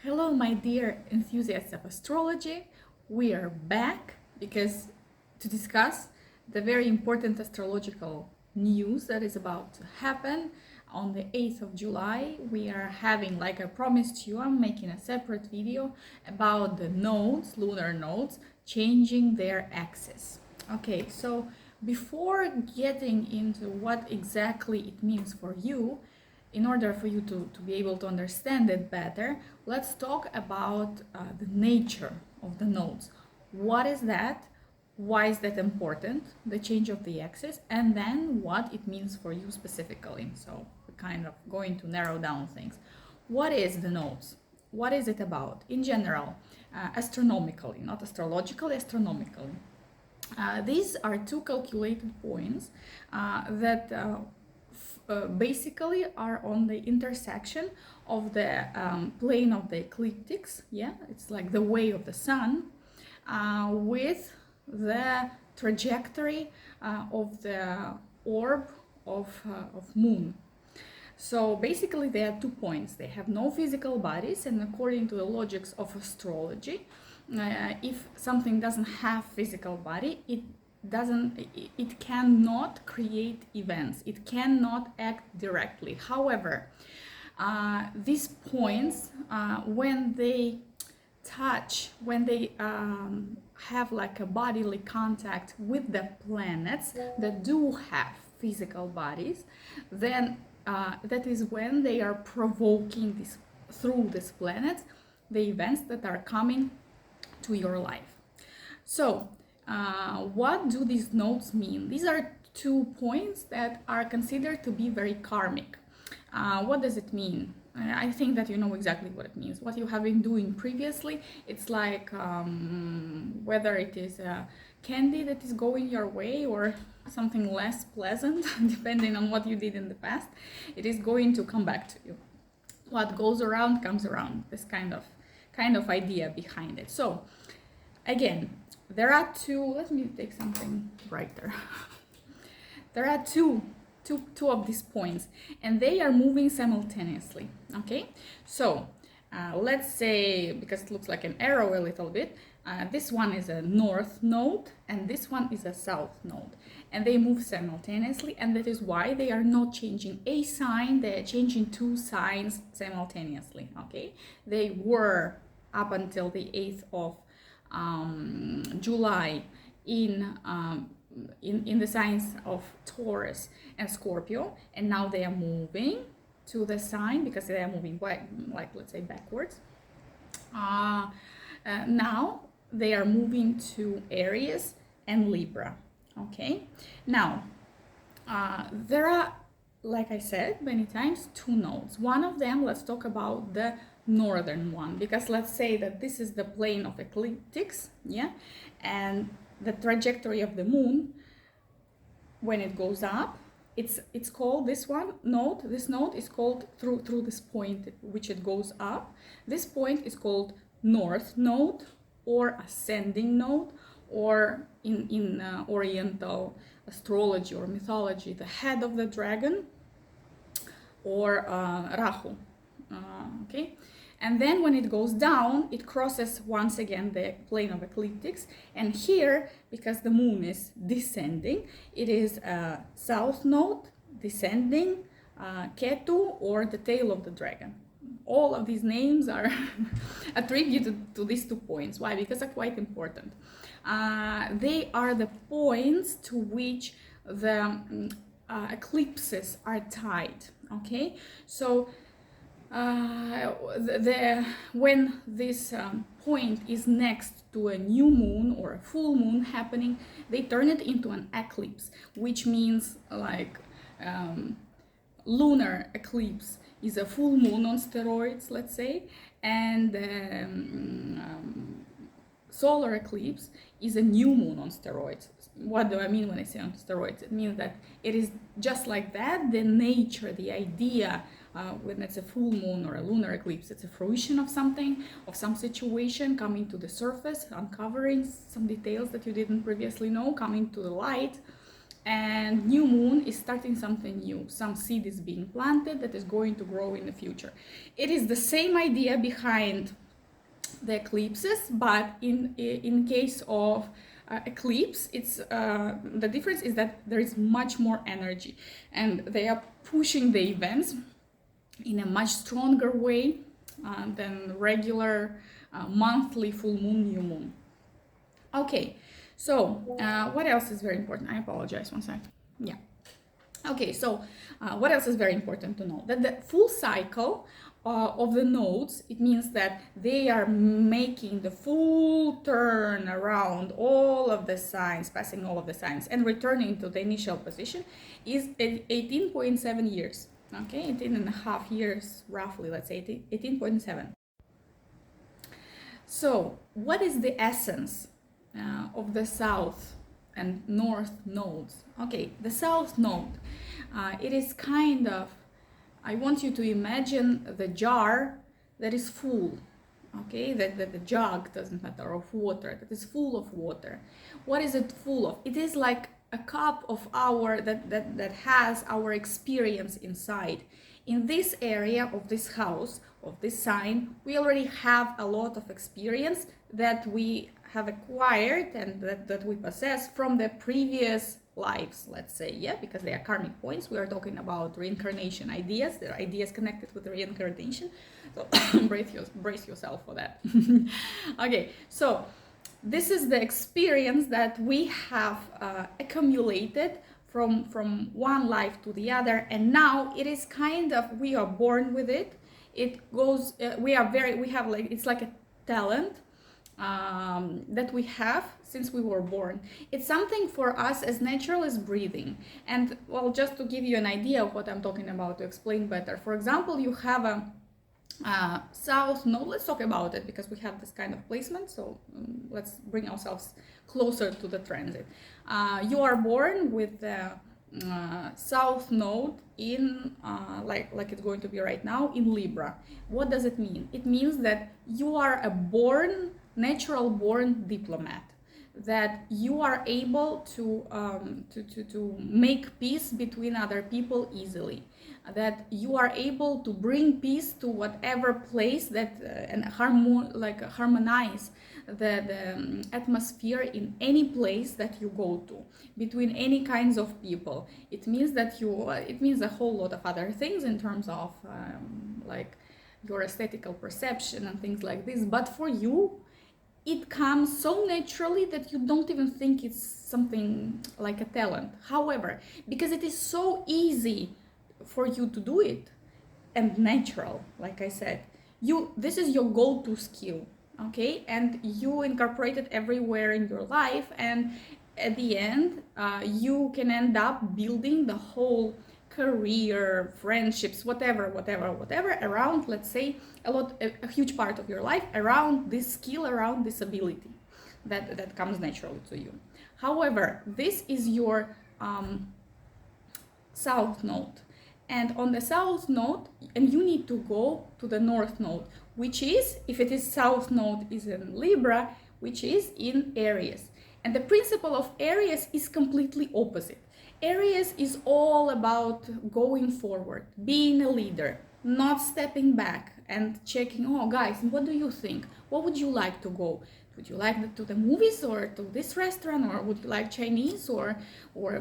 Hello, my dear enthusiasts of astrology. We are back because to discuss the very important astrological news that is about to happen on the 8th of July. We are having, like I promised you, I'm making a separate video about the nodes, lunar nodes, changing their axis. Okay, so before getting into what exactly it means for you, in order for you to be able to understand it better, let's talk about the nature of the nodes. What is that? Why is that important? The change of the axis, and then what it means for you specifically. So we're kind of going to narrow down things. What is the nodes? What is it about? In general, astronomically, not astrologically, astronomically. These are two calculated points that basically are on the intersection of the plane of the ecliptics. Yeah, it's like the way of the sun with the trajectory of the orb of moon. So basically there are 2 points. They have no physical bodies, and according to the logics of astrology, if something doesn't have physical body, it cannot create events, it cannot act directly. However, these points, when they touch, when they have like a bodily contact with the planets that do have physical bodies, then that is when they are provoking this through these planets the events that are coming to your life. So what do these nodes mean? These are 2 points that are considered to be very karmic. What does it mean? I think that you know exactly what it means. What you have been doing previously, it's like whether it is a candy that is going your way or something less pleasant, depending on what you did in the past, it is going to come back to you. What goes around comes around. This kind of idea behind it. So again, there are 2, let me take something brighter. There are two of these points, and they are moving simultaneously. Okay, so let's say, because it looks like an arrow a little bit, this one is a north node and this one is a south node, and they move simultaneously, and that is why they are not changing a sign, they are changing 2 signs simultaneously. Okay, they were up until the 8th of July in the signs of Taurus and Scorpio, and now they are moving to the sign, because they are moving like let's say backwards. Now they are moving to Aries and Libra. Okay, now there are, like I said many times, 2 nodes. One of them, let's talk about the northern one, because let's say that this is the plane of ecliptics, yeah, and the trajectory of the moon when it goes up, it's called this node is called through this point which it goes up. This point is called north node or ascending node, or in Oriental astrology or mythology, the head of the dragon, or Rahu. Okay, and then when it goes down, it crosses once again the plane of ecliptics, and here, because the moon is descending, it is a south node, descending, Ketu, or the tail of the dragon. All of these names are attributed to these 2 points. Why? Because they're quite important. They are the points to which the eclipses are tied. Okay, so when this point is next to a new moon or a full moon happening, they turn it into an eclipse, which means like lunar eclipse is a full moon on steroids, let's say, and solar eclipse is a new moon on steroids. What do I mean when I say on steroids? It means that it is just like that, the nature, the idea, when it's a full moon or a lunar eclipse, it's a fruition of something, of some situation coming to the surface, uncovering some details that you didn't previously know, coming to the light, and new moon is starting something new. Some seed is being planted that is going to grow in the future. It is the same idea behind the eclipses, but in case of eclipse, it's the difference is that there is much more energy, and they are pushing the events in a much stronger way than regular monthly full moon, new moon. Okay, so what else is very important? I apologize, one sec. Yeah. Okay, so what else is very important to know? That the full cycle of the nodes, it means that they are making the full turn around all of the signs, passing all of the signs and returning to the initial position, is 18.7 years. Okay, 18 and a half years, roughly, let's say 18.7. So what is the essence of the south and north nodes? Okay, the south node, it is kind of, I want you to imagine the jar that is full, okay, that the jug, doesn't matter, of water, that is full of water. What is it full of? It is like a cup of our, that has our experience inside. In this area of this house, of this sign, we already have a lot of experience that we have acquired and that we possess from the previous lives, let's say, yeah, because they are karmic points. We are talking about reincarnation ideas. There are ideas connected with reincarnation, so brace yourself for that. Okay, so this is the experience that we have accumulated from one life to the other, and now it is kind of, we are born with it. It goes, we have like, it's like a talent that we have since we were born. It's something for us as natural as breathing. And well, just to give you an idea of what I'm talking about, to explain better, for example, you have a south node. Let's talk about it because we have this kind of placement, so let's bring ourselves closer to the transit. You are born with the south node in like it's going to be right now in Libra. What does it mean? It means that you are a natural born diplomat, that you are able to make peace between other people easily, that you are able to bring peace to whatever place that and harmonize the atmosphere in any place that you go to, between any kinds of people. It means that it means a whole lot of other things in terms of like your aesthetical perception and things like this, but for you it comes so naturally that you don't even think it's something like a talent. However, because it is so easy for you to do it and natural, like I said, this is your go-to skill, okay, and you incorporate it everywhere in your life, and at the end you can end up building the whole career, friendships, whatever around, let's say, a huge part of your life around this skill, around this ability that comes naturally to you. However, this is your south node, and on the south node, and you need to go to the north node, which is, if it is south node is in Libra, which is in Aries. And the principle of Aries is completely opposite. Aries is all about going forward, being a leader, not stepping back and checking, oh guys, what do you think? What would you like to go? Would you like to the movies, or to this restaurant, or would you like Chinese or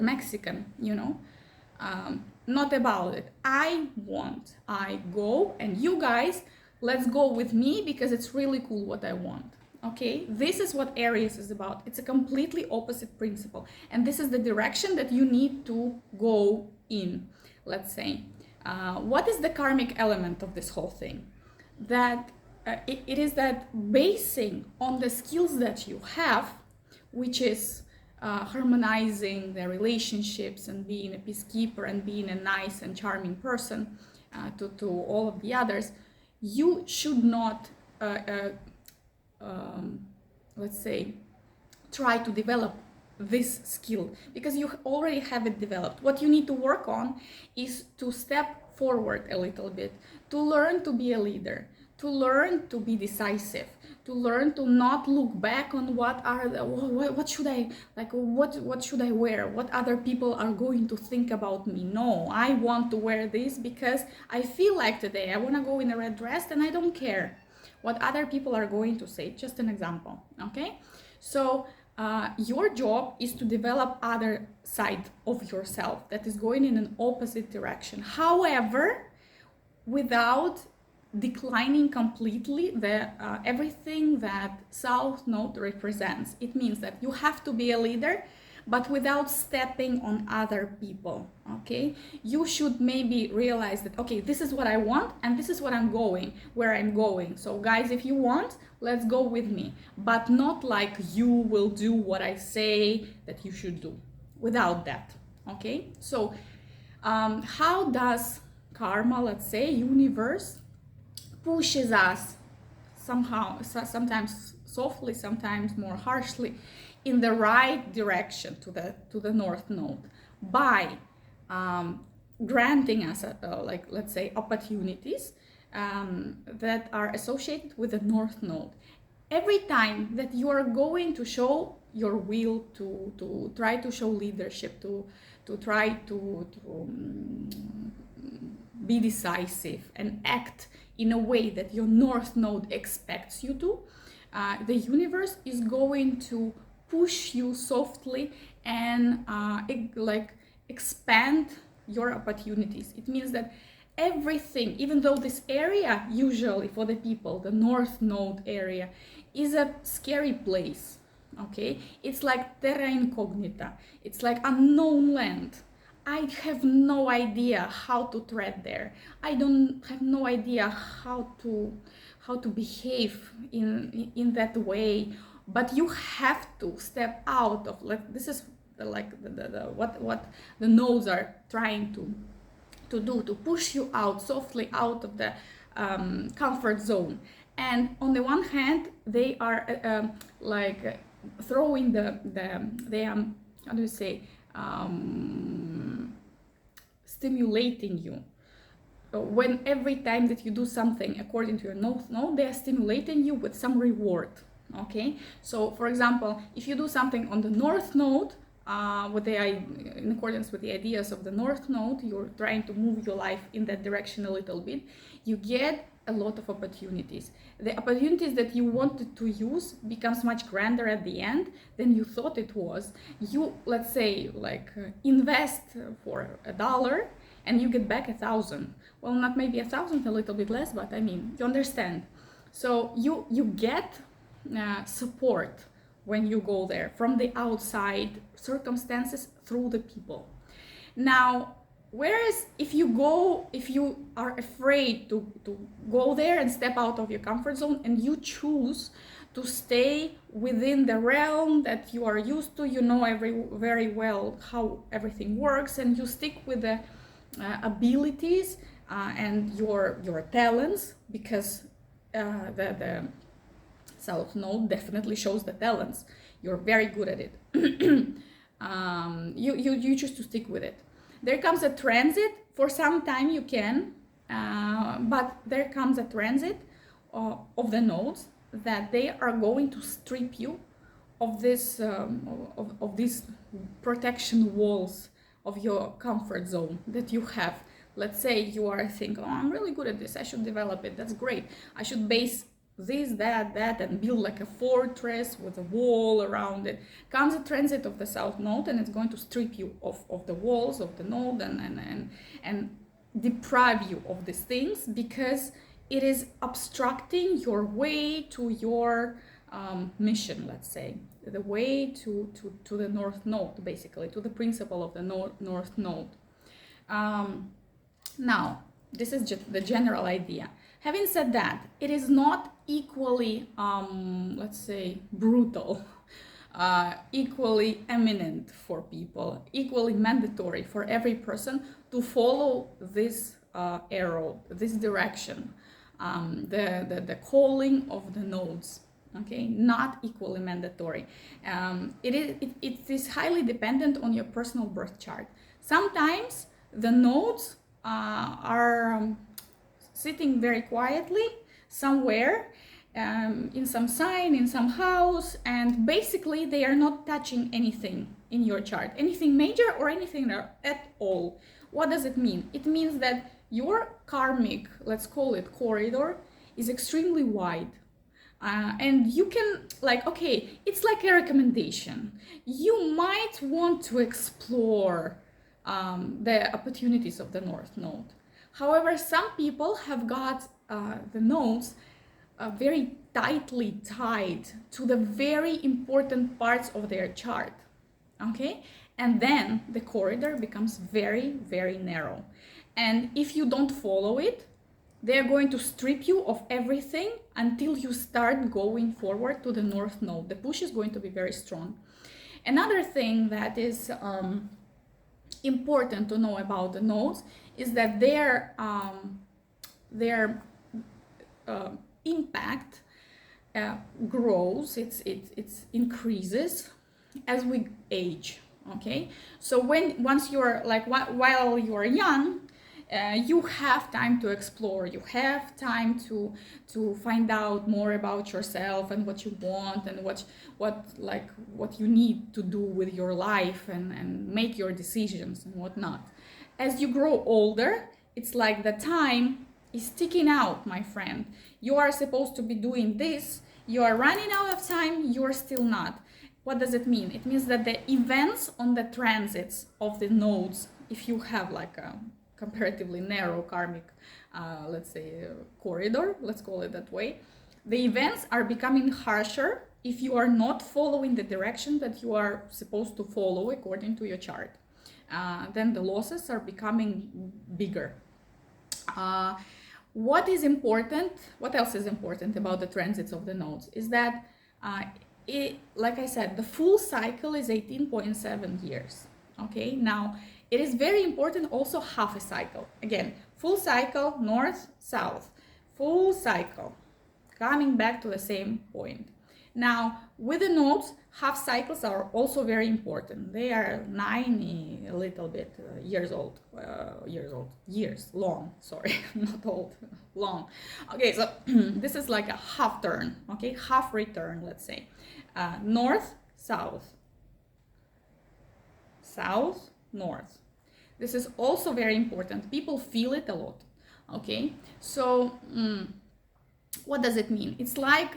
Mexican, you know? Not about it. I go, and you guys, let's go with me because it's really cool what I want. Okay, this is what Aries is about. It's a completely opposite principle, and this is the direction that you need to go in, let's say. What is the karmic element of this whole thing? That it is that basing on the skills that you have, which is harmonizing the relationships and being a peacekeeper and being a nice and charming person to all of the others, you should not let's say, try to develop this skill because you already have it developed. What you need to work on is to step forward a little bit, to learn to be a leader, to learn to be decisive, to learn to not look back on what should I like, what should I wear, what other people are going to think about me. No, I want to wear this because I feel like today I want to go in a red dress, and I don't care what other people are going to say. Just an example. Okay, so your job is to develop other side of yourself that is going in an opposite direction, however, without declining completely the everything that South Node represents. It means that you have to be a leader, but without stepping on other people. Okay, you should maybe realize that, okay, this is what I want, and this is what I'm going, where I'm going. So guys, if you want, let's go with me, but not like you will do what I say that you should do. Without that. Okay, so how does karma, let's say, universe, pushes us somehow, sometimes softly, sometimes more harshly, in the right direction to the North Node by granting us like, let's say, opportunities that are associated with the North Node. Every time that you are going to show your will, to try to show leadership, to try to be decisive and act in a way that your North Node expects you to, the universe is going to push you softly and like expand your opportunities. It means that everything, even though this area usually for the people, the North Node area, is a scary place, okay? It's like terra incognita. It's like unknown land. I have no idea how to tread there. I don't have no idea how to behave in that way. But you have to step out of, like, this is like what the nodes are trying to do, to push you out softly out of the comfort zone. And on the one hand, they are like throwing they are, how do you say, stimulating you. When every time that you do something according to your North Node, they are stimulating you with some reward. Okay, so for example, if you do something on the North Node, in accordance with the ideas of the North Node, you're trying to move your life in that direction a little bit, you get a lot of opportunities. The opportunities that you wanted to use becomes much grander at the end than you thought it was. You, let's say, like invest for $1 and you get back 1,000. Well, not maybe 1,000, a little bit less, but I mean, you understand. So you get support when you go there from the outside circumstances through the people. Now, whereas if you are afraid to go there and step out of your comfort zone, and you choose to stay within the realm that you are used to, you know very well how everything works, and you stick with the abilities and your talents, because the South Node definitely shows the talents. You're very good at it. You choose to stick with it. There comes a transit. For some time you can, but there comes a transit of the nodes that they are going to strip you of this of these protection walls of your comfort zone that you have. Let's say you are thinking, oh, I'm really good at this, I should develop it, that's great, I should base this, that, and build like a fortress with a wall around it. Comes a transit of the South Node, and it's going to strip you of the walls of the node and deprive you of these things, because it is obstructing your way to your mission, let's say, the way to the North Node, basically, to the principle of the North Node. Now, this is just the general idea. Having said that, it is not equally, let's say, brutal, equally eminent for people, equally mandatory for every person to follow this arrow, this direction, the calling of the nodes. Okay, not equally mandatory. It is highly dependent on your personal birth chart. Sometimes the nodes are sitting very quietly. somewhere, in some sign, in some house, and basically they are not touching anything in your chart, anything major or anything at all. What does it mean? It means that your karmic, let's call it corridor, is extremely wide. And you can, like, okay, it's like a recommendation. You might want to explore the opportunities of the North Node. However, some people have got the nodes very tightly tied to the very important parts of their chart, okay? And then the corridor becomes very, very narrow. And if you don't follow it, they're going to strip you of everything until you start going forward to the North Node. The push is going to be very strong. Another thing that is important to know about the nodes is that their impact grows, it increases as we age, okay? So once you're like, while you're young, you have time to explore, you have time to find out more about yourself and what you want and what you need to do with your life and make your decisions and whatnot. As you grow older, it's like the time is ticking out, my friend. You are supposed to be doing this, you are running out of time, you're still not. What does it mean? It means that the events on the transits of the nodes, if you have like a comparatively narrow karmic, let's say, corridor, let's call it that way, the events are becoming harsher if you are not following the direction that you are supposed to follow according to your chart. Then the losses are becoming bigger. What is important, what else is important about the transits of the nodes is that, like I said, the full cycle is 18.7 years. Okay, now it is very important also half a cycle. Again, full cycle, north, south, full cycle, coming back to the same point. Now, with the nodes, half cycles are also very important. They are 90 a little bit years long, sorry, not old, long. Okay, so this is like a half turn, okay, half return, let's say. North, south, south, north. This is also very important. People feel it a lot, okay? So what does it mean? It's like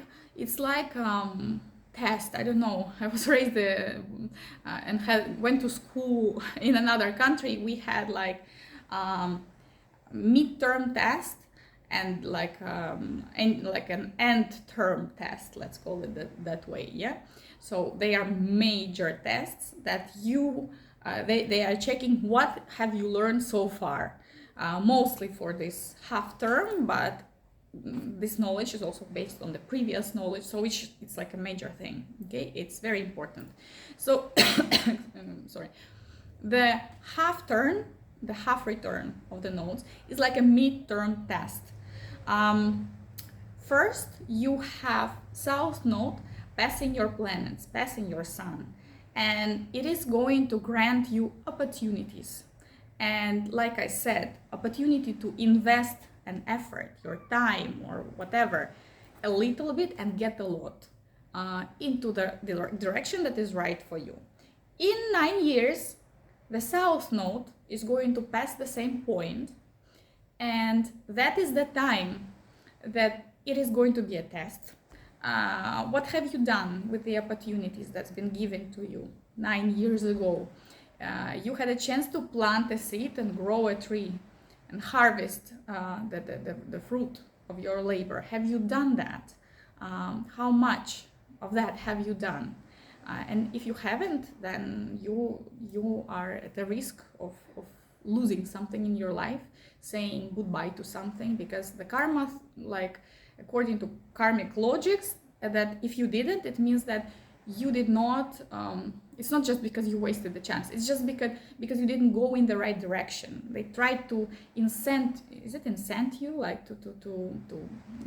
test. I don't know. I was raised and went to school in another country. We had like midterm test and like an end term test. Let's call it that way. Yeah. So they are major tests that you they are checking what have you learned so far, mostly for this half term, but this knowledge is also based on the previous knowledge, so it's like a major thing. Okay, it's very important. So sorry, the half turn, the half return of the nodes is like a midterm test. First you have south node passing your planets, passing your sun, and it is going to grant you opportunities. And like I said, opportunity to invest an effort, your time or whatever, a little bit and get a lot into the direction that is right for you. In 9 years, the south node is going to pass the same point, and that is the time that it is going to be a test. What have you done with the opportunities that's been given to you 9 years ago? You had a chance to plant a seed and grow a tree and harvest the fruit of your labor. Have you done that? How much of that have you done? And if you haven't, then you are at the risk of losing something in your life, saying goodbye to something, because the karma, like according to karmic logics, that if you didn't, it means that you did not, it's not just because you wasted the chance, it's just because you didn't go in the right direction. They tried to incent you, like to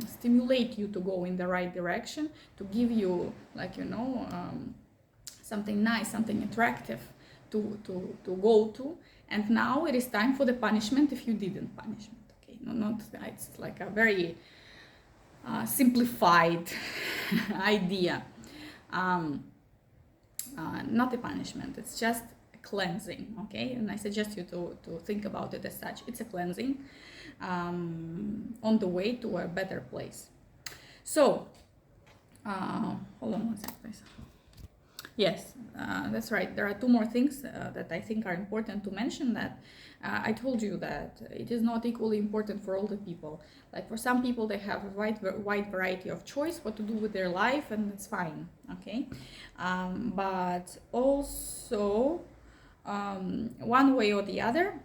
stimulate you to go in the right direction, to give you, like, you know, something nice, something attractive to go to, and now it is time for the punishment if you didn't punishment. Okay, no, not, it's like a very simplified idea. Not a punishment, it's just a cleansing, okay? And I suggest you to think about it as such. It's a cleansing on the way to a better place. So, hold on one second, please. Yes, that's right. There are two more things that I think are important to mention. That I told you that it is not equally important for all the people. Like for some people, they have a wide variety of choice what to do with their life, and it's fine, okay? But also, one way or the other,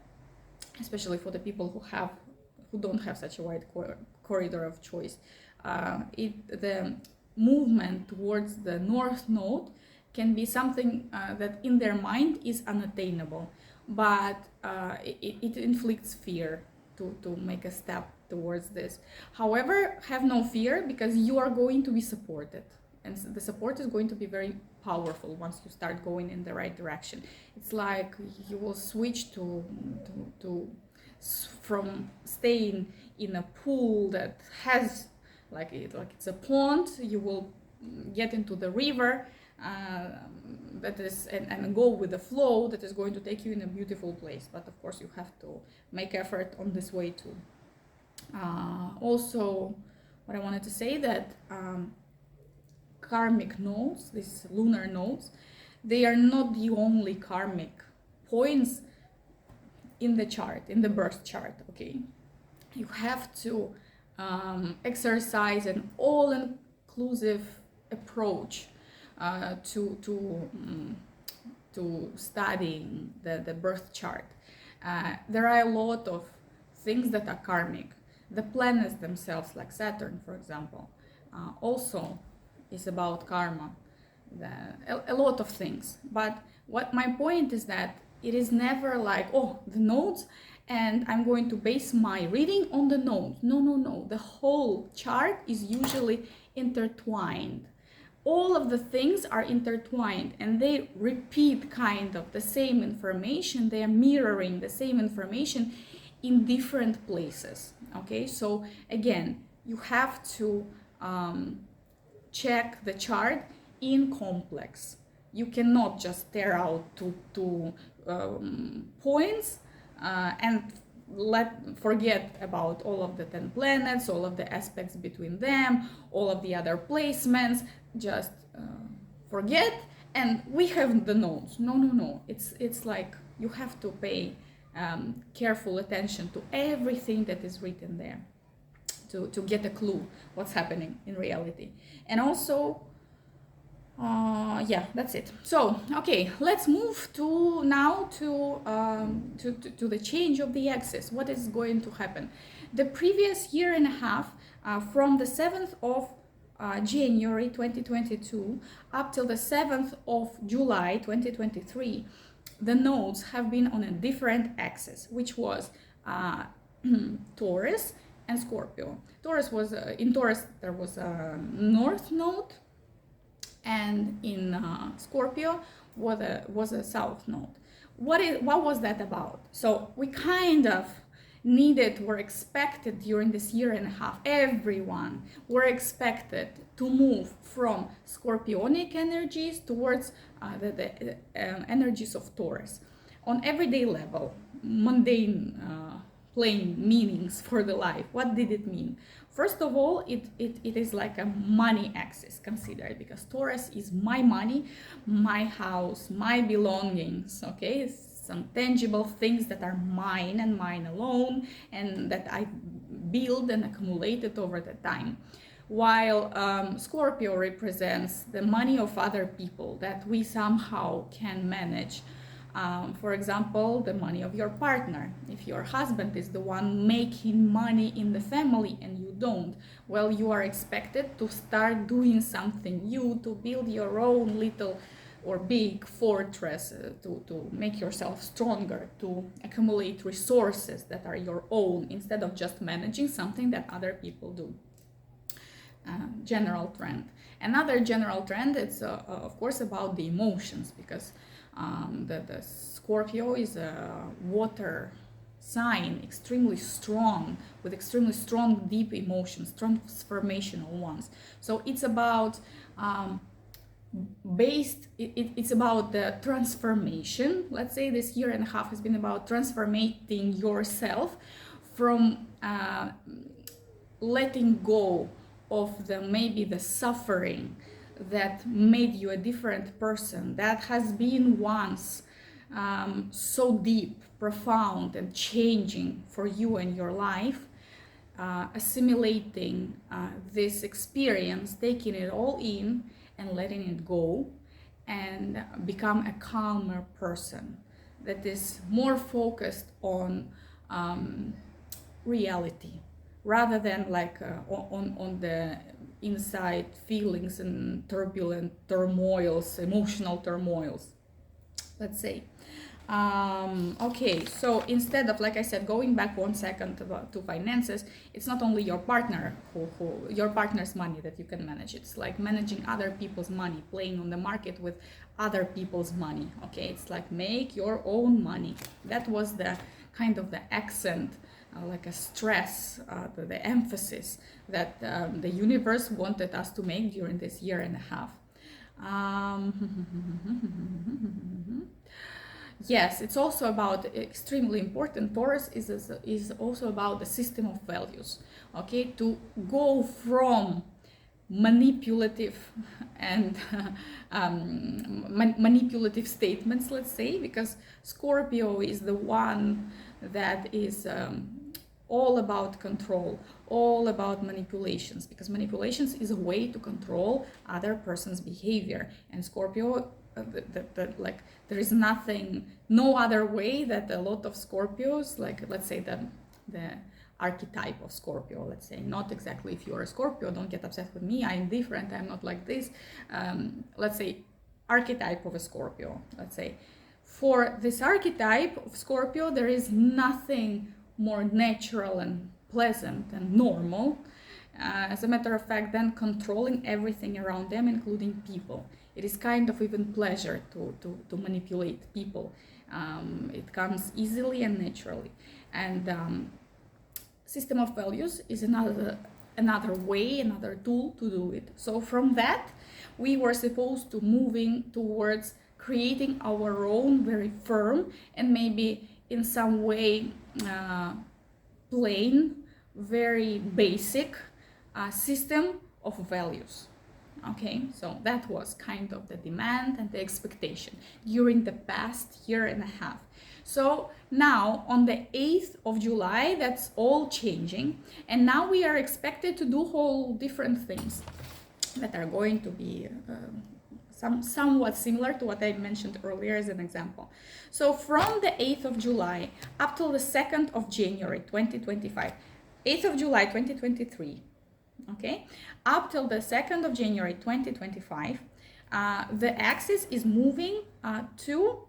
especially for the people who don't have such a wide corridor of choice, the movement towards the North Node can be something that in their mind is unattainable, but it inflicts fear to make a step towards this. However, have no fear, because you are going to be supported, and the support is going to be very powerful once you start going in the right direction. It's like you will switch from staying in a pool that has like it's a pond, you will get into the river that is and go with the flow that is going to take you in a beautiful place. But of course you have to make effort on this way too. Also, what I wanted to say that karmic nodes, these lunar nodes, they are not the only karmic points in the chart, in the birth chart, okay? You have to exercise an all-inclusive approach to studying the birth chart. There are a lot of things that are karmic. The planets themselves, like Saturn, for example, also is about karma. A lot of things. But what my point is that it is never like, oh, the nodes, and I'm going to base my reading on the nodes. No, no, no. The whole chart is usually intertwined. All of the things are intertwined, and they repeat kind of the same information. They are mirroring the same information in different places. Okay, so again, you have to check the chart in complex. You cannot just tear out two points and forget about all of the 10 planets, all of the aspects between them, all of the other placements. Just forget, and we have the nodes. No, no, no. It's like you have to pay careful attention to everything that is written there to get a clue what's happening in reality. And also, yeah, that's it. So, okay, let's move to the change of the axis. What is going to happen? The previous year and a half, from the 7th of January 2022 up till the 7th of July 2023, the nodes have been on a different axis, which was Taurus and Scorpio. Taurus was in Taurus there was a North node, and in Scorpio was a South node. What was that about? So we kind of were expected during this year and a half, everyone were expected to move from Scorpionic energies towards the energies of Taurus. On everyday level, mundane, plain meanings for the life. What did it mean? First of all, it is like a money axis considered, because Taurus is my money, my house, my belongings, okay? Some tangible things that are mine and mine alone, and that I build and accumulated over the time. While Scorpio represents the money of other people that we somehow can manage. For example, the money of your partner. If your husband is the one making money in the family and you don't, well, you are expected to start doing something new, to build your own little or big fortress, to make yourself stronger, to accumulate resources that are your own, instead of just managing something that other people do. General trend. Another general trend is of course about the emotions, because the Scorpio is a water sign, extremely strong, with extremely strong, deep emotions, transformational ones. So it's about it's about the transformation. Let's say this year and a half has been about transforming yourself from letting go of maybe the suffering that made you a different person, that has been once so deep, profound, and changing for you and your life. Assimilating this experience, taking it all in and letting it go, and become a calmer person that is more focused on reality, rather than like on the inside feelings and turbulent turmoils, emotional turmoils, let's say. Okay, so instead of, like I said, going back 1 second to finances, it's not only your partner who your partner's money that you can manage. It's like managing other people's money, playing on the market with other people's money. Okay, it's like make your own money. That was the kind of the accent, like a stress, the emphasis that the universe wanted us to make during this year and a half. Yes, it's also about, extremely important, Taurus is also about the system of values, okay? To go from manipulative and manipulative statements, let's say, because Scorpio is the one that is all about control, all about manipulations, because manipulations is a way to control other person's behavior. And Scorpio, like, there is no other way that a lot of Scorpios, like, let's say the archetype of Scorpio, let's say, not exactly if you're a Scorpio, don't get upset with me, I'm different, I'm not like this, let's say archetype of a Scorpio, let's say. For this archetype of Scorpio, there is nothing more natural and pleasant and normal, as a matter of fact, than controlling everything around them, including people. It is kind of even pleasure to manipulate people. It comes easily and naturally. And system of values is another way, another tool to do it. So from that, we were supposed to moving towards creating our own very firm and maybe in some way plain, very basic system of values. Okay, so that was kind of the demand and the expectation during the past year and a half. So now on the 8th of July, that's all changing. And now we are expected to do whole different things that are going to be somewhat similar to what I mentioned earlier as an example. So from the 8th of July up till the 2nd of January 2025, 8th of July 2023, okay, up till the 2nd of January 2025, the axis is moving to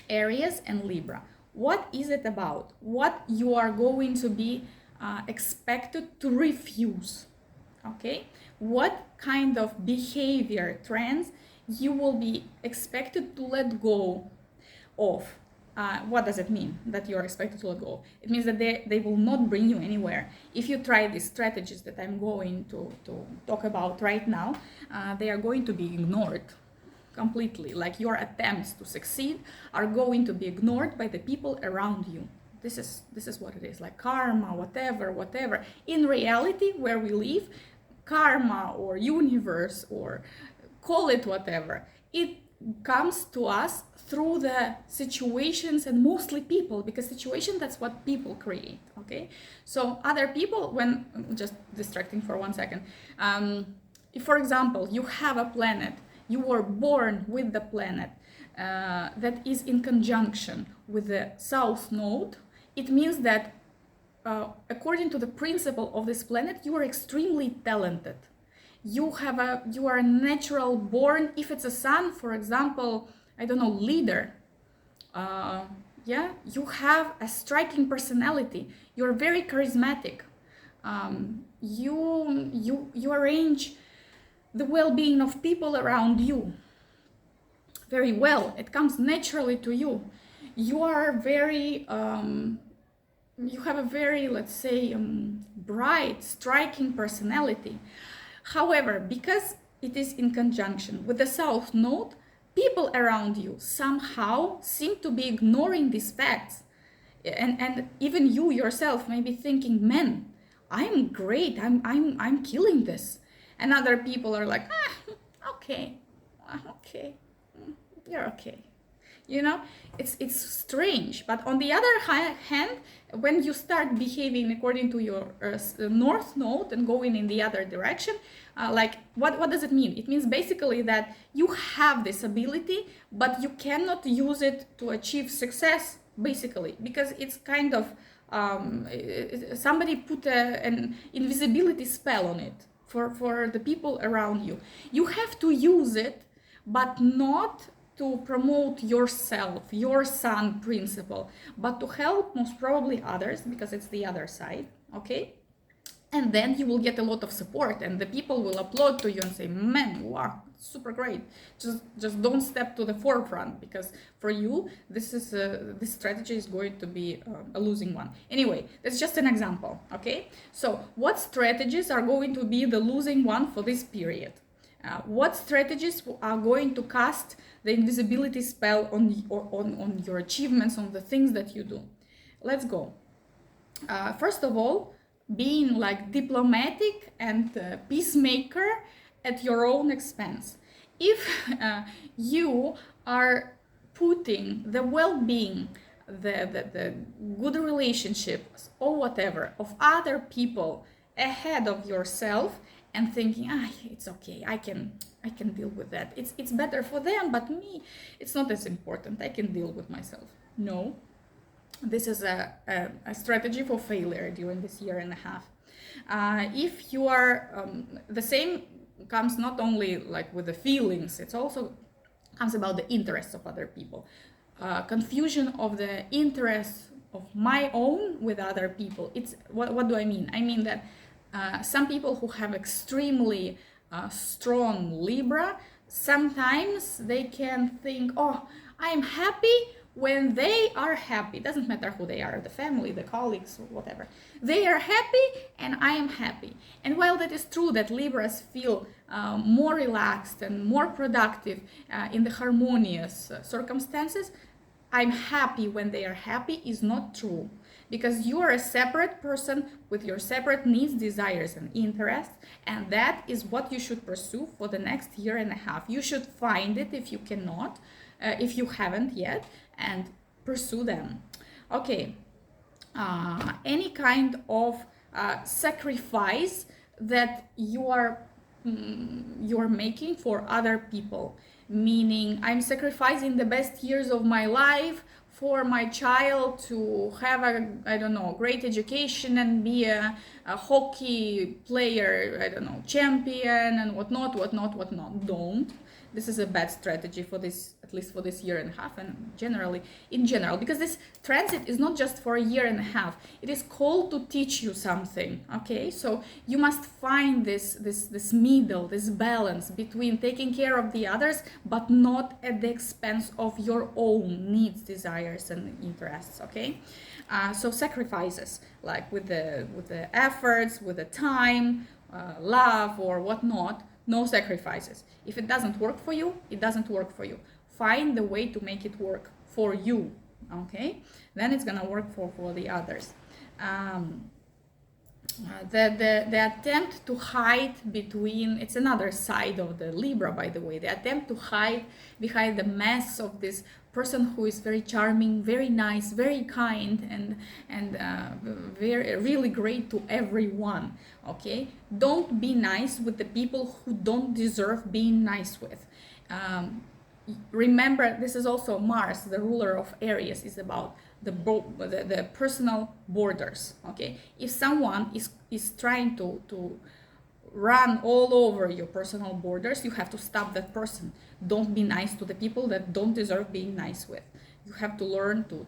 Aries and Libra. What is it about? What you are going to be expected to refuse? Okay, what kind of behavior trends you will be expected to let go of? What does it mean that you're expected to let go? It means that they will not bring you anywhere. If you try these strategies that I'm going to talk about right now, they are going to be ignored completely. Like, your attempts to succeed are going to be ignored by the people around you. This is what it is, like karma, whatever. In reality, where we live, karma or universe, or call it whatever, it comes to us through the situations and mostly people, because situation, that's what people create. Okay, so other people, when just distracting for 1 second, if for example you have a planet, you were born with the planet that is in conjunction with the south node, it means that according to the principle of this planet, you are extremely talented. You are a natural born, if it's a sun, for example, I don't know, leader. Yeah, you have a striking personality. You're very charismatic. You arrange the well-being of people around you very well. It comes naturally to you. You are very you have a very, let's say, bright, striking personality. However, because it is in conjunction with the South Node, people around you somehow seem to be ignoring these facts. And even you yourself may be thinking, man, I'm great, I'm killing this. And other people are like, okay, okay, you're okay. You know, it's strange. But on the other hand, when you start behaving according to your North Node and going in the other direction, like what does it mean? It means basically that you have this ability, but you cannot use it to achieve success, basically, because it's kind of somebody put an invisibility spell on it for the people around you. You have to use it, but not to promote yourself, your sun principle, but to help most probably others, because it's the other side, okay? And then you will get a lot of support, and the people will applaud to you and say, man, wow, super great. Just don't step to the forefront, because for you, this strategy is going to be a losing one. Anyway, that's just an example, okay? So what strategies are going to be the losing one for this period? What strategies are going to cast the invisibility spell on your achievements, on the things that you do? Let's go. First of all, being like diplomatic and peacemaker at your own expense. If you are putting the well-being, the good relationships or whatever of other people ahead of yourself, and thinking, it's okay, I can deal with that. It's better for them, but me, it's not as important. I can deal with myself. No, this is a strategy for failure during this year and a half. If you are, the same comes not only like with the feelings, it also comes about the interests of other people. Confusion of the interests of my own with other people. It's what do I mean? I mean that some people who have extremely strong Libra, sometimes they can think, oh, I'm happy when they are happy. It doesn't matter who they are, the family, the colleagues, or whatever. They are happy and I am happy. And while that is true that Libras feel more relaxed and more productive in the harmonious circumstances, I'm happy when they are happy is not true. Because you are a separate person with your separate needs, desires, and interests, and that is what you should pursue for the next year and a half. You should find it if you cannot, if you haven't yet, and pursue them. Okay, any kind of sacrifice that you are making for other people, meaning I'm sacrificing the best years of my life for my child to have a, I don't know, great education and be a hockey player, I don't know, champion and whatnot. Don't. This is a bad strategy for this, at least for this year and a half, and in general, because this transit is not just for a year and a half. It is called to teach you something, okay? So you must find this middle, this balance between taking care of the others, but not at the expense of your own needs, desires, and interests, okay? So sacrifices, like with the efforts, with the time, love, or whatnot. No sacrifices. If it doesn't work for you, it doesn't work for you. Find the way to make it work for you, okay? Then it's gonna work for the others. The attempt to hide between, it's another side of the Libra, by the way, the attempt to hide behind the mask of this person who is very charming, very nice, very kind, and very really great to everyone, okay? Don't be nice with the people who don't deserve being nice with. Remember, this is also Mars, the ruler of Aries, is about the personal borders, okay? If someone is trying to run all over your personal borders, you have to stop that person. Don't be nice to the people that don't deserve being nice with. You have to learn to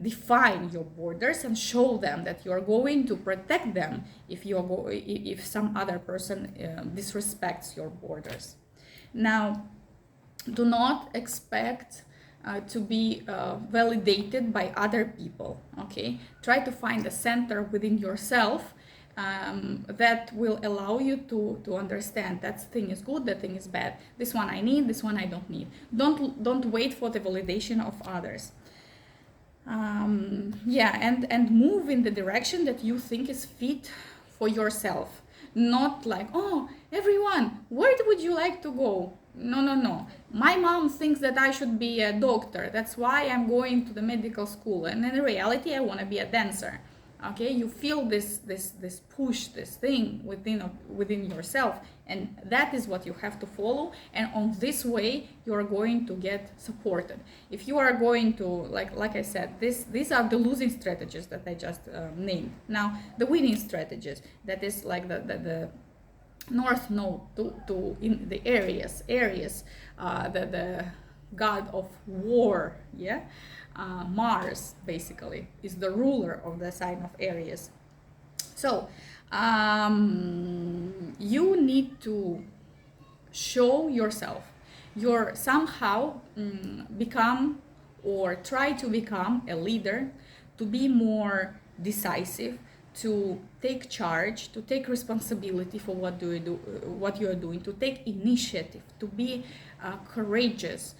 define your borders and show them that you are going to protect them if some other person disrespects your borders. Now, do not expect to be validated by other people. Okay, try to find a center within yourself that will allow you to understand that thing is good, that thing is bad, this one I need, this one I don't need. Don't wait for the validation of others. Yeah, and move in the direction that you think is fit for yourself. Not like, oh, everyone, where would you like to go? No, no, no. My mom thinks that I should be a doctor. That's why I'm going to the medical school. And in reality, I want to be a dancer. Okay, you feel this push, this thing within yourself, and that is what you have to follow. And on this way, you are going to get supported. If you are going to, like I said, these are the losing strategies that I just named. Now, the winning strategies, that is like the North Node to in the Aries, the god of war, yeah. Mars basically is the ruler of the sign of Aries. So you need to show yourself. You're somehow become or try to become a leader, to be more decisive, to take charge, to take responsibility for what you are doing, to take initiative, to be courageous.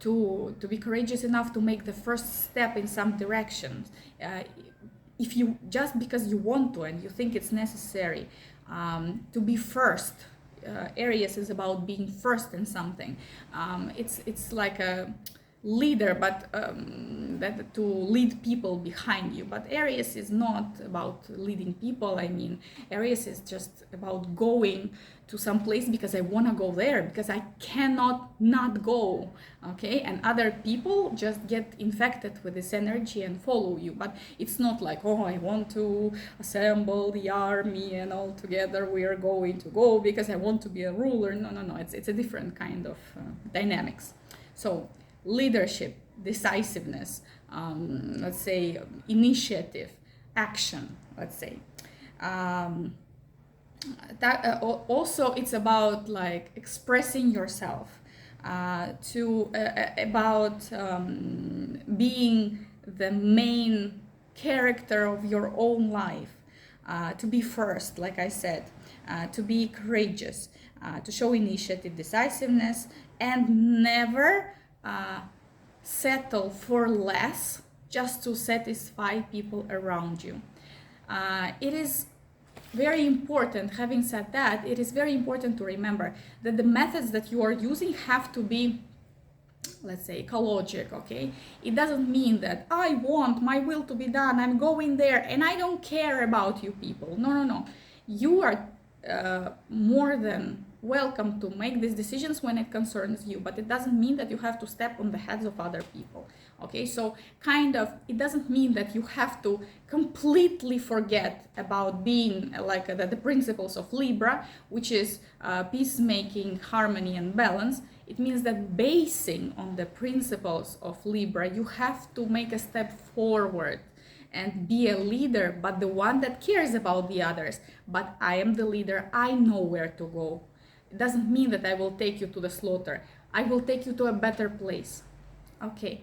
To be courageous enough to make the first step in some direction. If you just because you want to and you think it's necessary to be first. Aries is about being first in something. It's like a leader, but that to lead people behind you. But Aries is not about leading people. I mean, Aries is just about going to some place because I want to go there, because I cannot not go. Okay, and other people just get infected with this energy and follow you. But it's not like, oh, I want to assemble the army and all together we are going to go because I want to be a ruler. No, no, no. It's a different kind of dynamics. So leadership, decisiveness, let's say initiative, action, let's say. Also it's about like expressing yourself, about being the main character of your own life, to be first, like I said, to be courageous, to show initiative, decisiveness, and never settle for less just to satisfy people around you. It is very important, having said that, it is very important to remember that the methods that you are using have to be, let's say, ecologic, okay? It doesn't mean that I want my will to be done, I'm going there, and I don't care about you people. No, no, no. You are more than welcome to make these decisions when it concerns you, but it doesn't mean that you have to step on the heads of other people. Okay, so kind of, it doesn't mean that you have to completely forget about being like the principles of Libra, which is peacemaking, harmony, and balance. It means that basing on the principles of Libra, you have to make a step forward and be a leader, but the one that cares about the others. But I am the leader, I know where to go. It doesn't mean that I will take you to the slaughter. I will take you to a better place. Okay.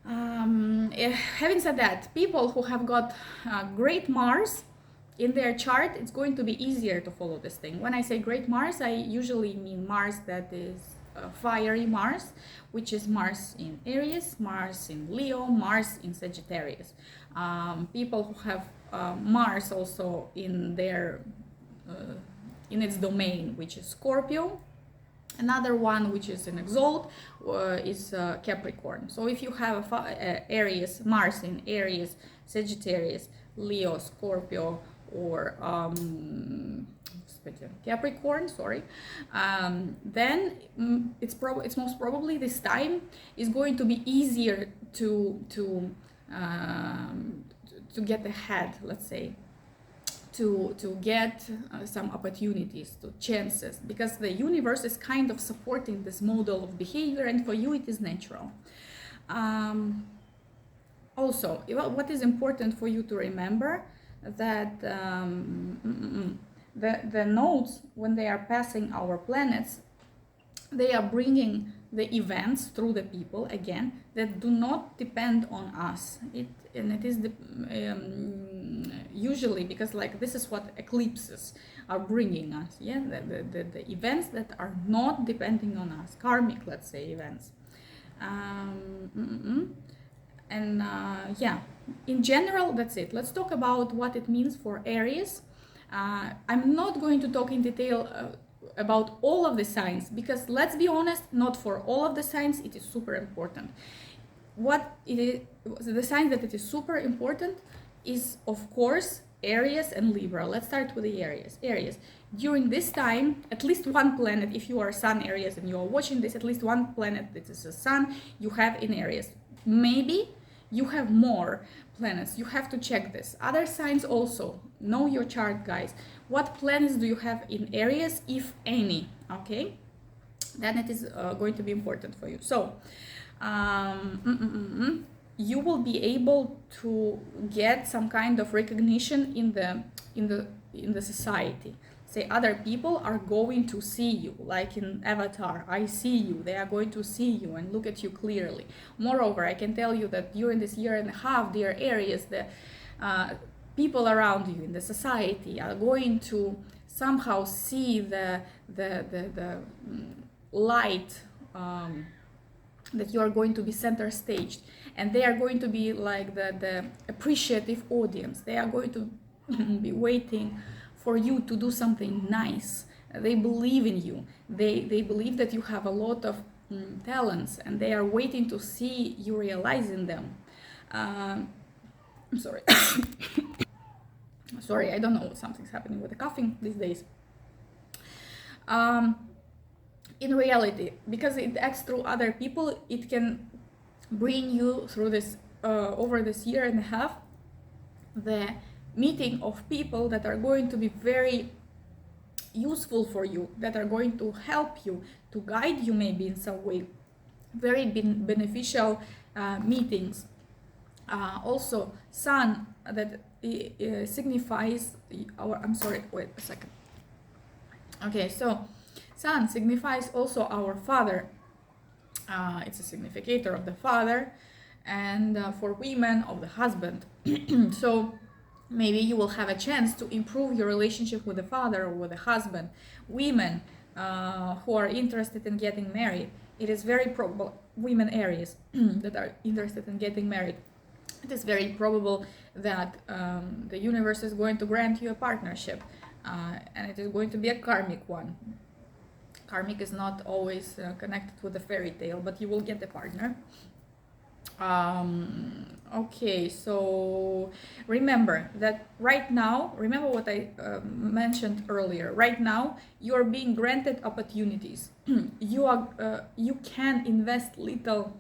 Having said that, people who have got great Mars in their chart, it's going to be easier to follow this thing. When I say great Mars, I usually mean Mars that is fiery Mars, which is Mars in Aries, Mars in Leo, Mars in Sagittarius. People who have Mars also in their in its domain, which is Scorpio. Another one which is an exalt is Capricorn. So if you have Aries, Mars in Aries, Sagittarius, Leo, Scorpio, or Capricorn, sorry, then it's most probably this time is going to be easier to get ahead, let's say. To get some opportunities, to chances, because the universe is kind of supporting this model of behavior, and for you it is natural. Also, what is important for you to remember that the nodes, when they are passing our planets, they are bringing the events through the people, again, that do not depend on us. It is usually, because like this is what eclipses are bringing us, yeah, the events that are not depending on us, karmic, let's say, events. Yeah, in general, that's it. Let's talk about what it means for Aries. I'm not going to talk in detail about all of the signs, because let's be honest, not for all of the signs it is super important. What it is, the signs that it is super important is, of course, Aries and Libra. Let's start with the Aries. During this time, at least one planet, if you are Sun Aries and you are watching this, at least one planet that is a Sun you have in Aries. Maybe you have more planets. You have to check this. Other signs also. Know your chart, guys. What planets do you have in Aries, if any? Okay, then it is going to be important for you. So you will be able to get some kind of recognition in the society. Say other people are going to see you, like in Avatar, I see you. They are going to see you and look at you clearly. Moreover, I can tell you that during this year and a half, dear Aries, the people around you in the society are going to somehow see the light, that you are going to be center staged, and they are going to be like the appreciative audience. They are going to be waiting for you to do something nice. They believe in you. They believe that you have a lot of talents, and they are waiting to see you realizing them. I'm sorry. Sorry, I don't know, something's happening with the coughing these days. In reality, because it acts through other people, it can bring you through this over this year and a half, the meeting of people that are going to be very useful for you, that are going to help you, to guide you maybe in some way. Very beneficial meetings. Also, Sun, that signifies our, I'm sorry, wait a second. Okay, so Sun signifies also our father. It's a significator of the father, and for women, of the husband. So maybe you will have a chance to improve your relationship with the father or with the husband. Women who are interested in getting married, it is very probable, women Aries that are interested in getting married, it is very probable that the universe is going to grant you a partnership, and it is going to be a karmic one. Karmic is not always connected with a fairy tale, but you will get a partner. Okay, so remember that right now, remember what I mentioned earlier, right now you are being granted opportunities. You can invest little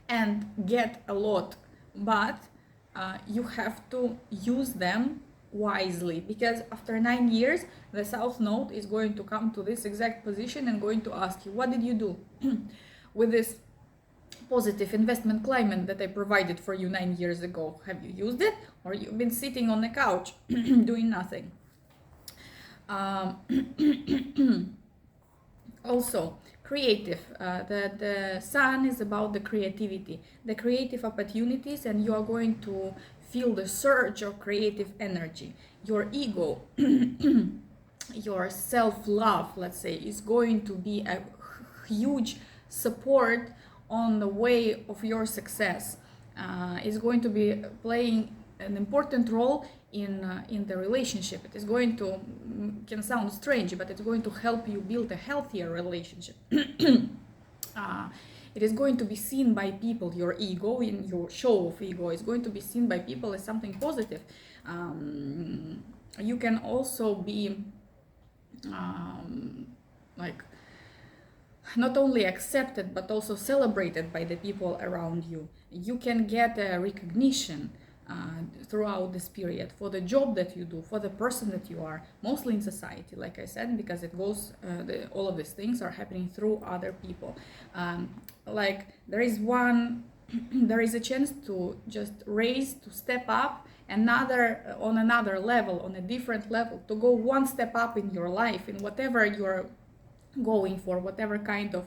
and get a lot, but you have to use them wisely, because after 9 years the South Node is going to come to this exact position and going to ask you, what did you do with this positive investment climate that I provided for you 9 years ago? Have you used it, or you've been sitting on the couch doing nothing? Also, creative, the Sun is about the creativity, the creative opportunities, and you are going to feel the surge of creative energy. Your ego, your self-love, let's say, is going to be a huge support on the way of your success. Is going to be playing an important role in the relationship. It is going to, can sound strange, but it's going to help you build a healthier relationship. It is going to be seen by people, your ego, in your show of ego, is going to be seen by people as something positive. You can also be like not only accepted but also celebrated by the people around you. You can get a recognition throughout this period for the job that you do, for the person that you are, mostly in society, like I said, because it goes, all of these things are happening through other people. Like there is there is a chance to just raise, to step up on another level, on a different level, to go one step up in your life, in whatever you're going for, whatever kind of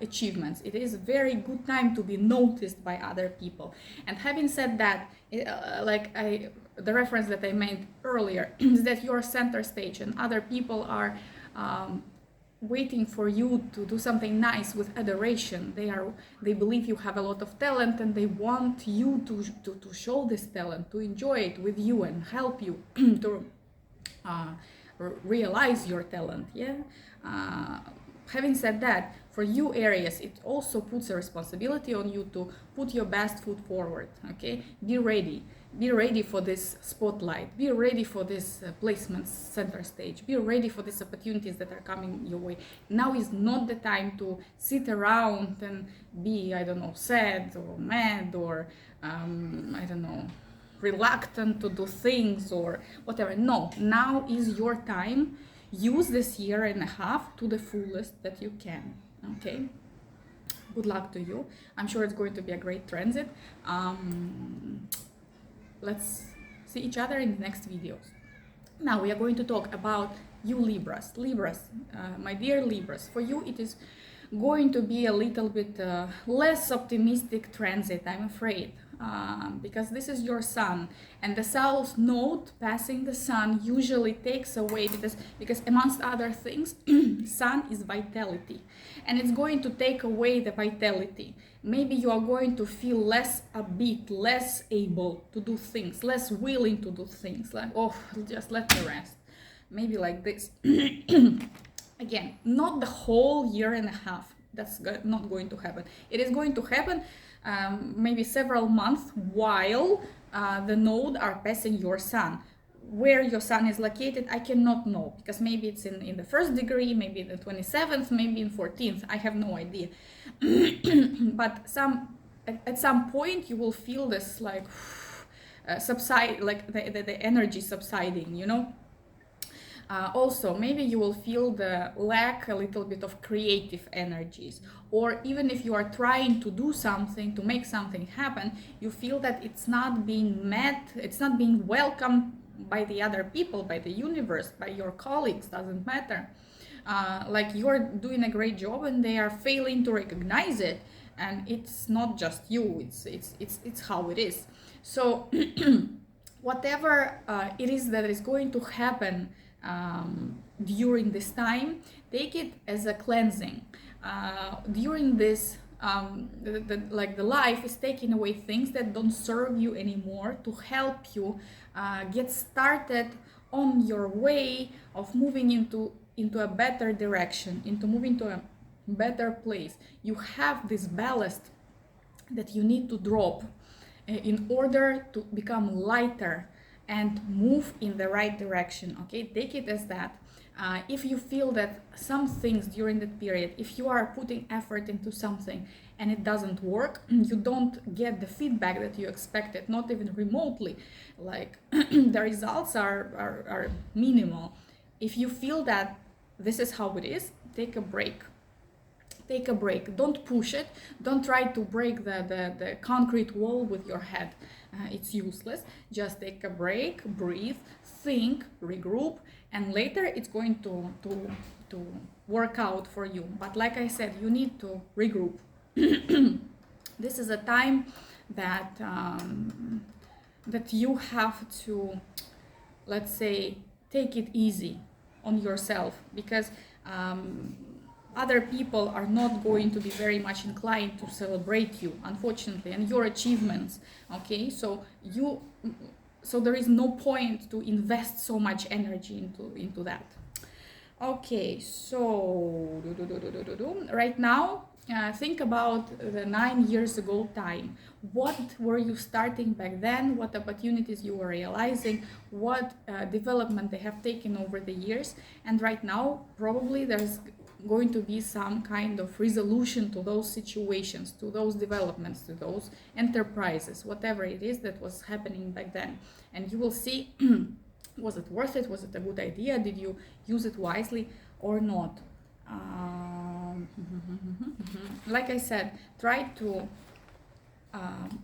achievements. It is a very good time to be noticed by other people. And having said that, the reference that I made earlier is that you're center stage and other people are waiting for you to do something nice with adoration. They believe you have a lot of talent and they want you to show this talent, to enjoy it with you and help you to realize your talent. Having said that, for you Aries, it also puts a responsibility on you to put your best foot forward. Okay, be ready for this spotlight, be ready for this placement center stage, be ready for these opportunities that are coming your way. Now is not the time to sit around and be, I don't know, sad or mad or I don't know, reluctant to do things or whatever. No, now is your time. Use this year and a half to the fullest that you can. Okay, good luck to you. I'm sure it's going to be a great transit. Let's see each other in the next videos. Now we are going to talk about you Libras. My dear Libras, for you it is going to be a little bit less optimistic transit, I'm afraid, because this is your sun, and the south node passing the sun usually takes away, because amongst other things, sun is vitality, and it's going to take away the vitality. Maybe you are going to feel less upbeat, less able to do things, less willing to do things, like, oh, just let me rest. Maybe like this. Again, not the whole year and a half. That's not going to happen. It is going to happen maybe several months while the node are passing your sun. Where your sun is located, I cannot know, because maybe it's in the 1st degree, maybe in the 27th, maybe in 14th. I have no idea. But at some point you will feel this like subside, like the energy subsiding, you know. Also, maybe you will feel the lack a little bit of creative energies, or even if you are trying to do something, to make something happen, you feel that it's not being met, it's not being welcomed by the other people, by the universe, by your colleagues, doesn't matter. Like you're doing a great job and they are failing to recognize it, and it's not just you, it's how it is. So whatever it is that is going to happen during this time, take it as a cleansing. During this the life is taking away things that don't serve you anymore, to help you get started on your way of moving into a better direction, into moving to a better place. You have this ballast that you need to drop in order to become lighter and move in the right direction. Okay, take it as that. If you feel that some things during that period, if you are putting effort into something and it doesn't work, you don't get the feedback that you expected, not even remotely, like the results are minimal. If you feel that this is how it is, take a break. Take a break. Don't push it. Don't try to break the concrete wall with your head. It's useless. Just take a break, breathe, think, regroup, and later it's going to work out for you. But like I said, you need to regroup. This is a time that that you have to, let's say, take it easy on yourself, because other people are not going to be very much inclined to celebrate you, unfortunately, and your achievements. Okay, so there is no point to invest so much energy into that. Okay, so right now, think about the 9 years ago time. What were you starting back then? What opportunities you were realizing? What development they have taken over the years? And right now, probably there's going to be some kind of resolution to those situations, to those developments, to those enterprises, whatever it is that was happening back then. And you will see, was it worth it? Was it a good idea? Did you use it wisely or not? Like I said, try to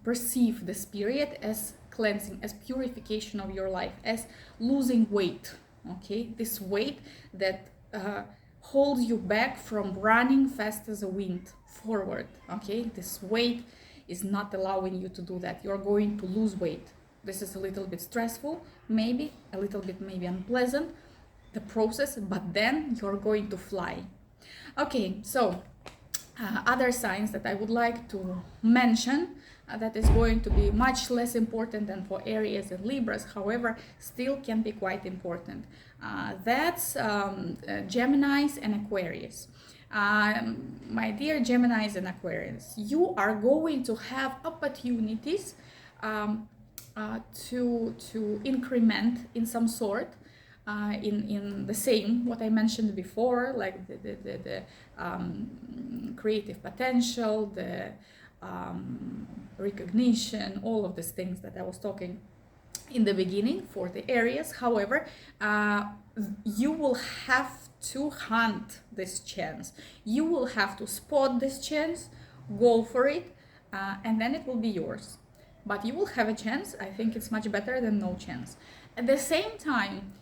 perceive this period as cleansing, as purification of your life, as losing weight. Okay, this weight that holds you back from running fast as a wind forward. Okay, this weight is not allowing you to do that. You're going to lose weight. This is a little bit stressful, maybe a little bit maybe unpleasant, the process, but then you're going to fly. Okay, so other signs that I would like to mention that is going to be much less important than for Aries and Libras, however, still can be quite important. That's Geminis and Aquarius. My dear Geminis and Aquarius, you are going to have opportunities to increment in some sort, in the same what I mentioned before, like the creative potential, the recognition, all of these things that I was talking in the beginning for the Aries. However, you will have to hunt this chance. You will have to spot this chance, go for it, and then it will be yours. But you will have a chance. I think it's much better than no chance. At the same time,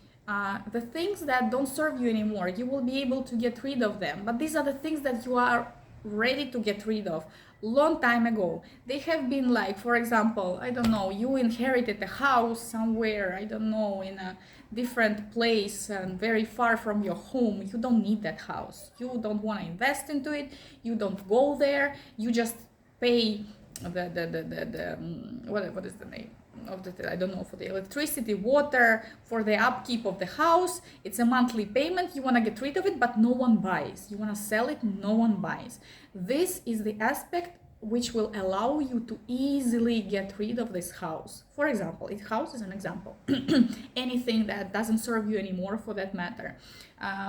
the things that don't serve you anymore, you will be able to get rid of them. But these are the things that you are ready to get rid of long time ago. They have been like, for example, I don't know, you inherited a house somewhere, I don't know, in a different place and very far from your home. You don't need that house. You don't want to invest into it. You don't go there. You just pay what is the name of the, I don't know, for the electricity, water, for the upkeep of the house. It's a monthly payment. You want to get rid of it, but no one buys. You want to sell it, no one buys. This is the aspect which will allow you to easily get rid of this house. For example, house is an example. Anything that doesn't serve you anymore, for that matter.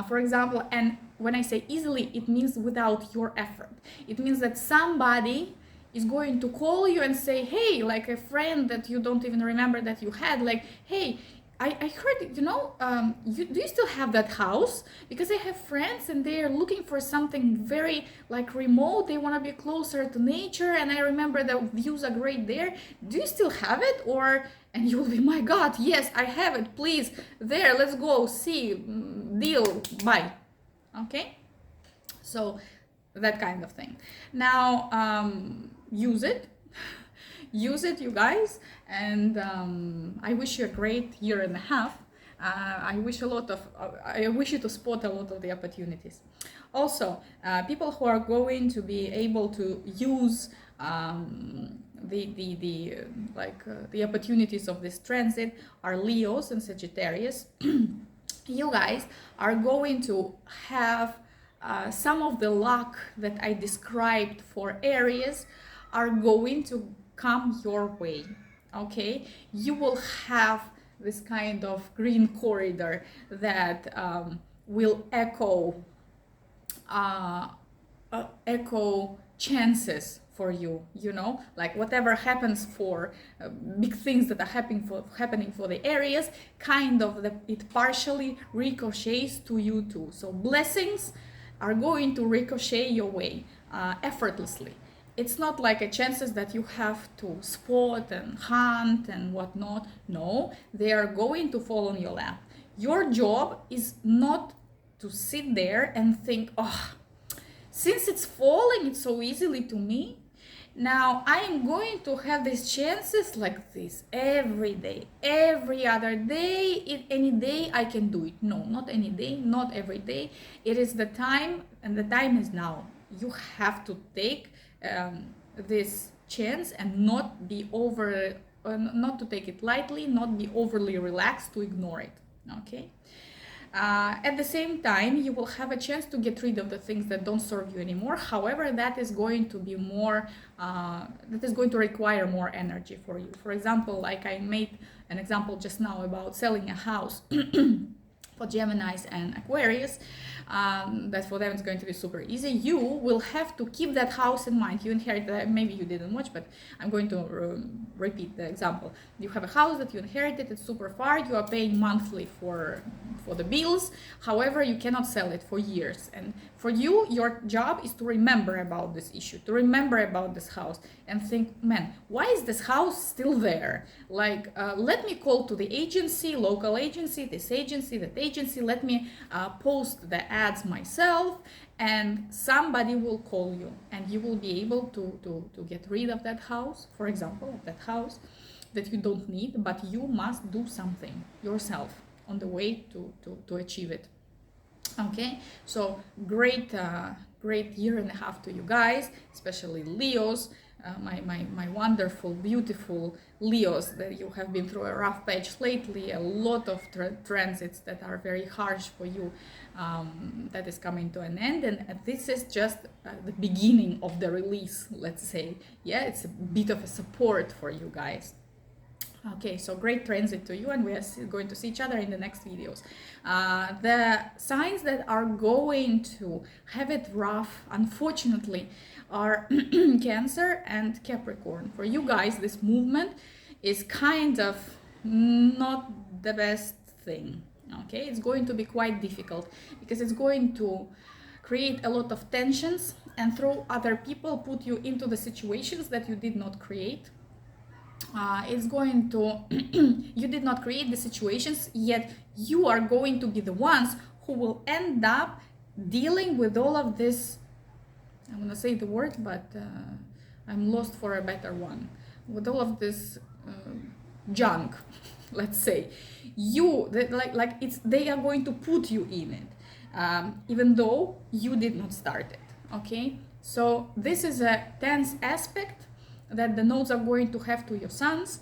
For example, and when I say easily, it means without your effort. It means that somebody is going to call you and say, hey, like a friend that you don't even remember that you had, like, hey, I heard, do you still have that house? Because I have friends and they are looking for something very like remote. They want to be closer to nature, and I remember the views are great there. Do you still have it? And you will be, my God, yes, I have it. Please, there, let's go, see, deal, buy. Okay? So that kind of thing. Now, use it. Use it, you guys, and I wish you a great year and a half. I wish you to spot a lot of the opportunities. Also, people who are going to be able to use the opportunities of this transit are Leos and Sagittarius. You guys are going to have some of the luck that I described for Aries are going to come your way. Okay, you will have this kind of green corridor that will echo chances for you, like whatever happens for big things that are happening for the Aries, it partially ricochets to you too. So blessings are going to ricochet your way effortlessly. It's not like a chances that you have to spot and hunt and whatnot. No, they are going to fall on your lap. Your job is not to sit there and think, oh, since it's falling it so easily to me, now I am going to have these chances like this every day, every other day, any day I can do it. No, not any day, not every day. It is the time, and the time is now. You have to take this chance and not to take it lightly, not be overly relaxed to ignore it. Okay. At the same time, you will have a chance to get rid of the things that don't serve you anymore. However, that is going to be that is going to require more energy for you. For example, like I made an example just now about selling a house for Geminis and Aquarius, that for them it's going to be super easy. You will have to keep that house in mind. You inherit that, maybe you didn't watch, but I'm going to repeat the example. You have a house that you inherited, it's super far, you are paying monthly for the bills. However, you cannot sell it for years, and for you, your job is to remember about this issue, to remember about this house and think, man, why is this house still there? Like, let me call to the agency, local agency, this agency, that agency, agency, let me post the ads myself, and somebody will call you, and you will be able to get rid of that house, for example, of that house that you don't need, but you must do something yourself on the way to achieve it. Okay, so great year and a half to you guys, especially Leos, my wonderful, beautiful Leos, that you have been through a rough patch lately, a lot of transits that are very harsh for you, that is coming to an end, and this is just the beginning of the release, let's say. Yeah, it's a bit of a support for you guys. Okay, so great transit to you, and we are going to see each other in the next videos. The signs that are going to have it rough, unfortunately, are Cancer and Capricorn. For you guys, this movement is kind of not the best thing. Okay, it's going to be quite difficult because it's going to create a lot of tensions and throw other people, put you into the situations that you did not create. It's going to you did not create the situations, yet you are going to be the ones who will end up dealing with all of this. I'm gonna say the word, but I'm lost for a better one. With all of this junk, let's say, they are going to put you in it, even though you did not start it. Okay, so this is a tense aspect that the nodes are going to have to your sons.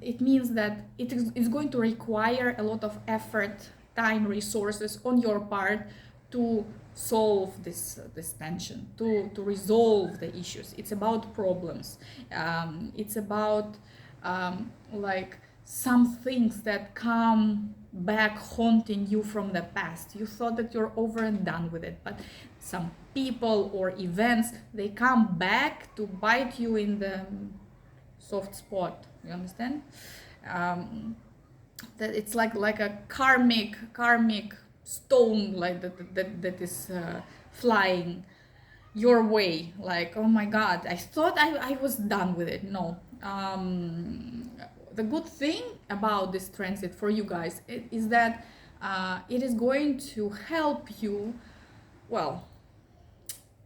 It means that it is going to require a lot of effort, time, resources on your part to solve this tension, to resolve the issues. It's about problems. It's about like some things that come back haunting you from the past. You thought that you're over and done with it, but some people or events, they come back to bite you in the soft spot. You understand? That it's like a karmic stone, like that is flying your way. Like, oh my God, I thought I was done with it. No. The good thing about this transit for you guys is that it is going to help you, well,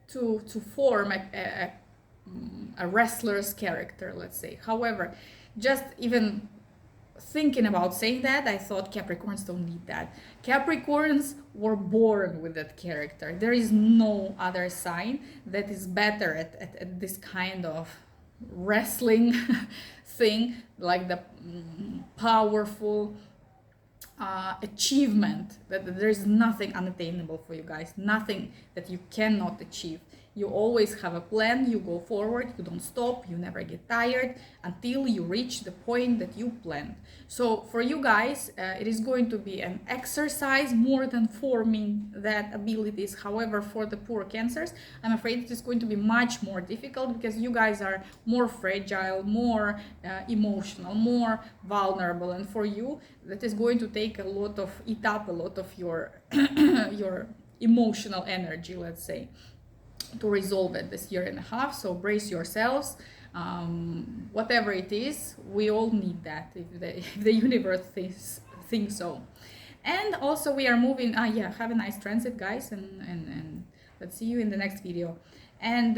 to form a wrestler's character, let's say. However, just even thinking about saying that, I thought Capricorns don't need that. Capricorns were born with that character. There is no other sign that is better at this kind of wrestling thing, like the powerful achievement, that there is nothing unattainable for you guys, nothing that you cannot achieve. You always have a plan, you go forward, you don't stop, you never get tired until you reach the point that you planned. So for you guys, it is going to be an exercise more than forming that abilities. However, for the poor Cancers, I'm afraid it is going to be much more difficult because you guys are more fragile, more emotional, more vulnerable, and for you, that is going to take eat up a lot of your your emotional energy, let's say, to resolve it this year and a half. So brace yourselves. Whatever it is, we all need that if the universe thinks so. And also we are moving, yeah, have a nice transit, guys, and let's see you in the next video. And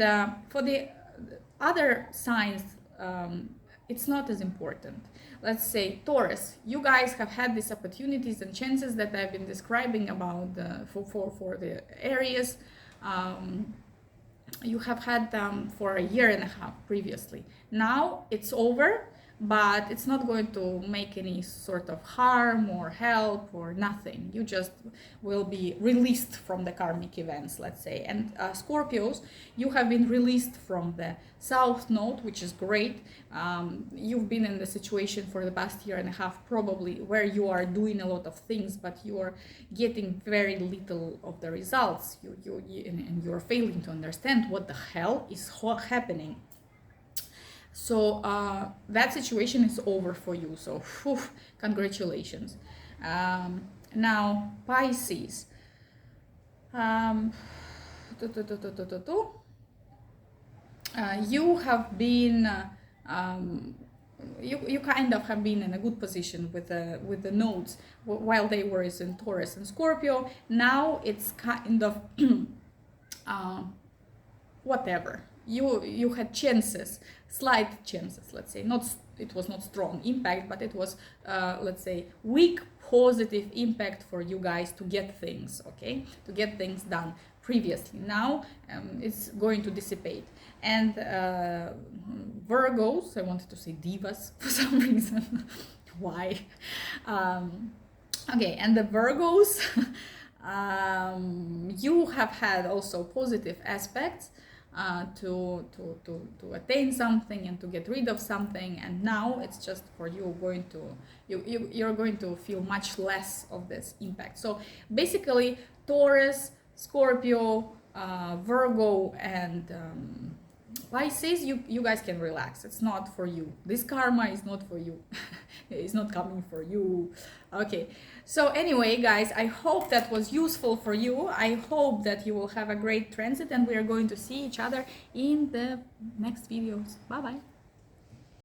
for the other signs, it's not as important. Let's say Taurus, you guys have had these opportunities and chances that I've been describing about for the ARIES. You have had them for a year and a half previously. Now it's over, but it's not going to make any sort of harm or help or nothing. You just will be released from the karmic events, let's say. And Scorpios, you have been released from the South Node, which is great. You've been in the situation for the past year and a half probably where you are doing a lot of things, but you are getting very little of the results. And you're failing to understand what the hell is happening. So that situation is over for you. So whew, congratulations. Now Pisces. You have been you kind of have been in a good position with the nodes while they were in Taurus and Scorpio. Now it's kind of whatever. You had chances, slight chances, let's say. Not, it was not strong impact, but it was let's say weak positive impact for you guys to get things, okay, to get things done previously. Now it's going to dissipate. And Virgos, I wanted to say divas for some reason. Why? Okay, and the Virgos, you have had also positive aspects to attain something and to get rid of something, and now it's just for you going to you're going to feel much less of this impact. So basically Taurus, Scorpio, Virgo, and Pisces, you guys can relax. It's not for you. This karma is not for you. It's not coming for you. Okay, so anyway guys, I hope that was useful for you. I hope that you will have a great transit, and we are going to see each other in the next videos. Bye bye.